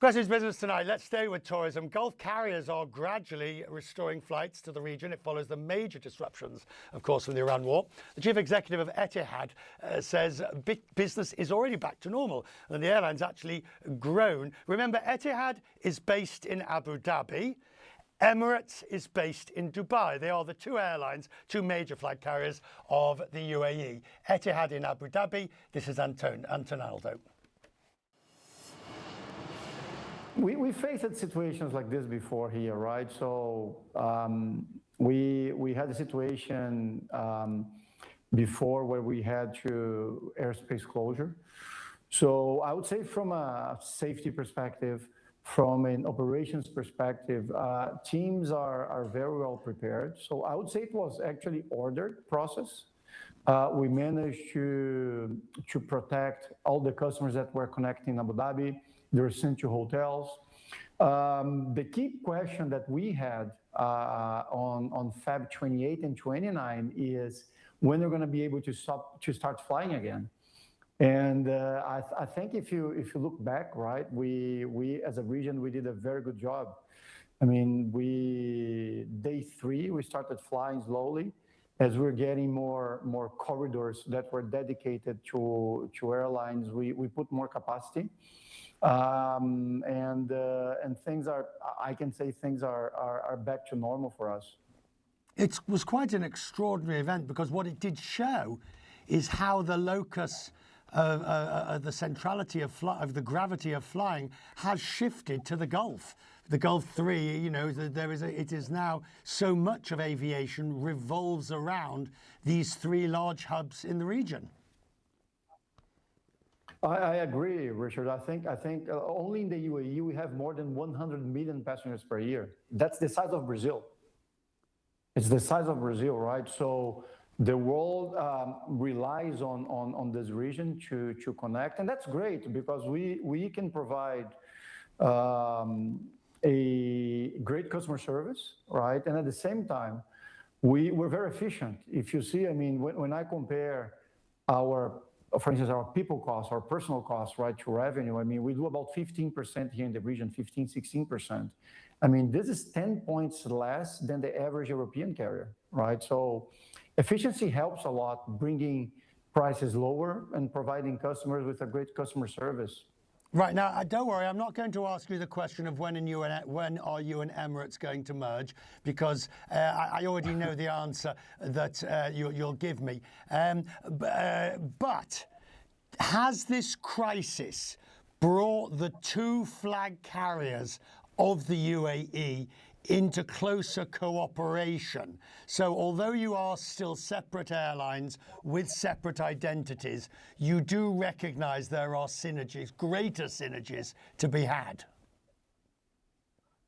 Questions Business tonight. Let's stay with tourism. Gulf carriers are gradually restoring flights to the region. It follows the major disruptions, of course, from the Iran war. The chief executive of Etihad says business is already back to normal and the airline's actually grown. Remember, Etihad is based in Abu Dhabi. Emirates is based in Dubai. They are the two airlines, two major flight carriers of the UAE. Etihad in Abu Dhabi. This is Antonoaldo. We faced situations like this before here, right? So we had a situation before where we had to airspace closure. So I would say from a safety perspective, from an operations perspective, teams are very well prepared. So I would say it was actually ordered process. We managed to protect all the customers that were connecting Abu Dhabi. They were sent to hotels. The key question that we had on Feb 28 and 29 is when they're going to be able to start flying again. And I think if you look back, right, we as a region, we did a very good job. I mean, day 3, we started flying slowly as we're getting more corridors that were dedicated to airlines. We put more capacity. And things are, I can say things are back to normal for us. It was quite an extraordinary event because what it did show is how the locus the centrality of the gravity of flying has shifted to the Gulf. The Gulf 3, you know, it is now so much of aviation revolves around these 3 large hubs in the region. I agree, Richard. I think only in the UAE we have more than 100 million passengers per year. That's the size of Brazil. It's the size of Brazil, right? So the world relies on this region to connect, and that's great because we can provide a great customer service, right? And at the same time, we're very efficient. If you see, I mean, when I compare for instance, our people costs, our personal costs, right, to revenue, I mean, we do about 15% here in the region, 16%. I mean, this is 10 points less than the average European carrier, right? So efficiency helps a lot, bringing prices lower and providing customers with a great customer service. Right, now, don't worry, I'm not going to ask you the question of when are you and Emirates going to merge, because I already know the answer that you'll give me. But has this crisis brought the 2 flag carriers of the UAE into closer cooperation? So although you are still separate airlines with separate identities, you do recognize there are synergies, greater synergies to be had.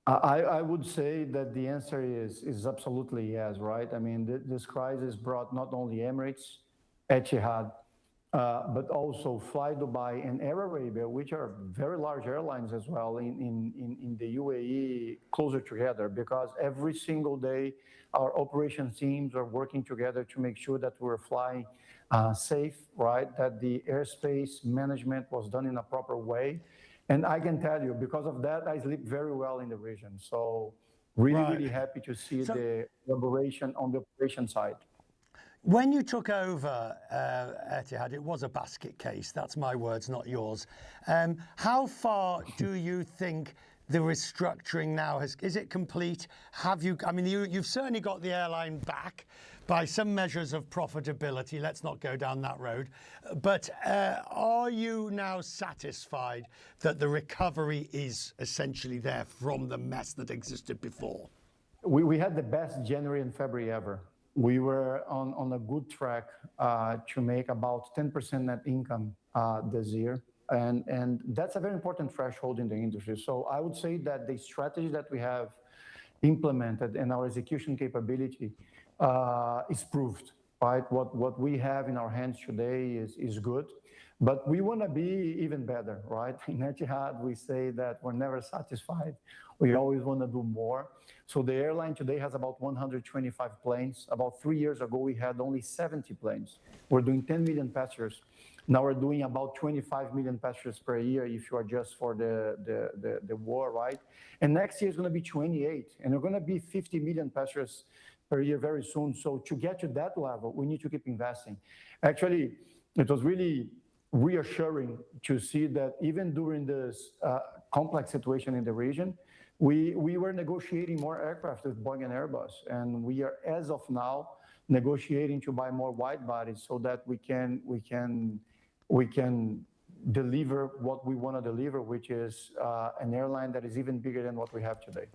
I would say that the answer is absolutely yes, right? I mean, this crisis brought not only Emirates, Etihad, but also Fly Dubai and Air Arabia, which are very large airlines as well in the UAE, closer together, because every single day our operations teams are working together to make sure that we're flying safe, right? That the airspace management was done in a proper way. And I can tell you, because of that, I sleep very well in the region. So really happy to see the collaboration on the operation side. When you took over Etihad, it was a basket case. That's my words, not yours. How far do you think the restructuring now is it complete? Have you? I mean, you've certainly got the airline back by some measures of profitability. Let's not go down that road. But are you now satisfied that the recovery is essentially there from the mess that existed before? We had the best January and February ever. We were on a good track to make about 10% net income this year. And that's a very important threshold in the industry. So I would say that the strategy that we have implemented and our execution capability is proved, right? What we have in our hands today is good, but we want to be even better, right? In Etihad, we say that we're never satisfied. We always want to do more. So the airline today has about 125 planes. About 3 years ago, we had only 70 planes. We're doing 10 million passengers. Now we're doing about 25 million passengers per year if you adjust for the war, right? And next year is going to be 28, and we're going to be 50 million passengers per year very soon. So to get to that level, we need to keep investing. Actually, it was really reassuring to see that even during this complex situation in the region, we were negotiating more aircraft with Boeing and Airbus, and we are, as of now, negotiating to buy more wide bodies so that we can deliver what we want to deliver, which is an airline that is even bigger than what we have today.